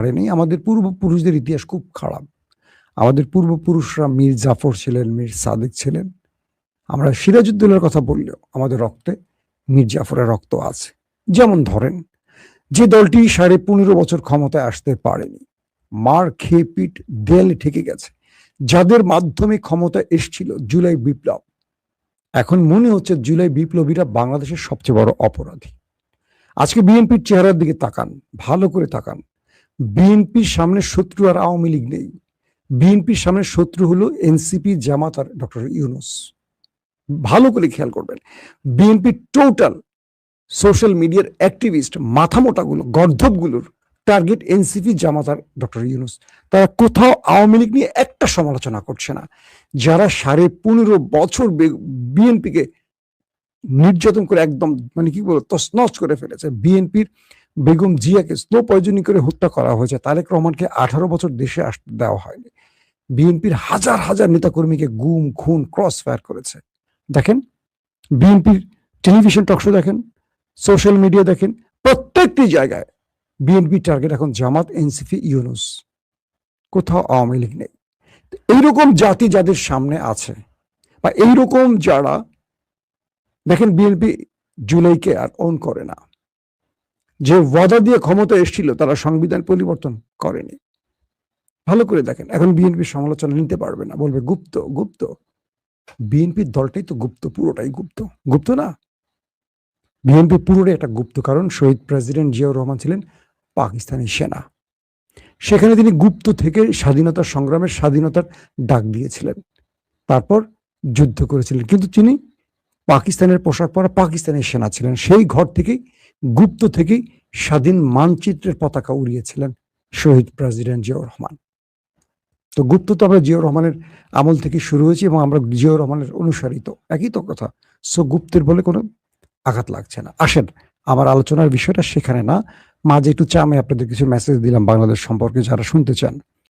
পারেনি। আমাদের পূর্বপুরুষদের ইতিহাস খুব খারাপ। আমাদের পূর্বপুরুষরা মীর জাফর ছিলেন, মীর সাদেক ছিলেন। আমরা সিরাজউদ্দৌলার কথা বললেও আমাদের রক্তে মীর জাফরের রক্ত আছে। যেমন ধরেন, যে দলটি 15.5 বছর ক্ষমতায় আসতে পারেনি, মার খেয়ে পিঠ দেয়ালে ঠেকে গেছে, যাদের মাধ্যমে ক্ষমতা এসছিল জুলাই বিপ্লব, এখন মনে হচ্ছে জুলাই বিপ্লবীরা বাংলাদেশের সবচেয়ে বড় অপরাধী। আজকে বিএনপির চেহারার দিকে তাকান, ভালো করে তাকান। বিএনপির সামনে শত্রু আর আওয়ামী লীগ নেই। বিএনপির সামনে শত্রু হলো এনসিপি, জামাত আর ডক্টর ইউনূস। ভালো করে খেয়াল করবেন, বিএনপি টোটাল সোশ্যাল মিডিয়ার অ্যাক্টিভিস্ট, মাথামোটাগুলো, গর্ধবগুলোর টার্গেট এনসিপি, জামাত আর ডক্টর ইউনূস। তারা কোথাও আওয়ামী লীগ নিয়ে একটা সমালোচনা করছে না। যারা 15.5 বছর বিএনপিকে নির্যাতন করে একদম মানে কি বলবো তছনছ করে ফেলেছে। বিএনপির বেগম জিয়াকে স্লো পয়জনিং করে হত্যা করা হয়েছে, তারেক রহমানকে 18 বছর দেশে আসতে দেওয়া হয়নি। বিএনপির হাজার হাজার নেতাকর্মীকে গুম, খুন, ক্রস ফায়ার করেছে। দেখেন, বিএনপির টেলিভিশন টকশো দেখেন, সোশ্যাল মিডিয়া দেখেন, প্রত্যেকটি জায়গায় বিএনপি টার্গেট এখন জামাত, এনসিপি, ইউনূস। কোথাও আওয়ামী লীগ নেই। এইরকম জাতি যাদের সামনে আছে, বা এইরকম যারা, দেখেন বিএনপি জুলাইকে আর অন করে না। যে ওয়াদা দিয়ে ক্ষমতা এসেছিল তারা সংবিধান পরিবর্তন করেনি। ভালো করে দেখেন, এখন বিএনপির সমালোচনা নিতে পারবে না, বলবে গুপ্ত গুপ্ত। বিএনপির দলটাই তো গুপ্ত, পুরোটাই গুপ্ত। গুপ্ত না, বিএনপি পুরোটাই একটা গুপ্ত। কারণ শহীদ প্রেসিডেন্ট জিয়াউর রহমান ছিলেন পাকিস্তানি সেনা। সেখানে তিনি গুপ্ত থেকে স্বাধীনতার সংগ্রামের, স্বাধীনতার ডাক দিয়েছিলেন, তারপর যুদ্ধ করেছিলেন। কিন্তু তিনি পাকিস্তানের পোশাক পরা পাকিস্তানি সেনা ছিলেন। সেই ঘর থেকেই, গুপ্ত থেকেই স্বাধীন মানচিত্রের পতাকা উড়িয়েছিলেন শহীদ প্রেসিডেন্ট জিয়াউর রহমান। তো গুপ্ত তো আমরা জিয়াউর রহমানের আমল থেকে শুরু হয়েছে এবং আমরা জিয়াউর রহমানের অনুসারিত, একই তো কথা। সো গুপ্তের বলে কোনো আঘাত লাগছে না। আসেন, আমার আলোচনার বিষয়টা সেখানে না, মাঝে একটু আমি আপনাদের কিছু মেসেজ দিলাম বাংলাদেশ সম্পর্কে, যারা শুনতে চান।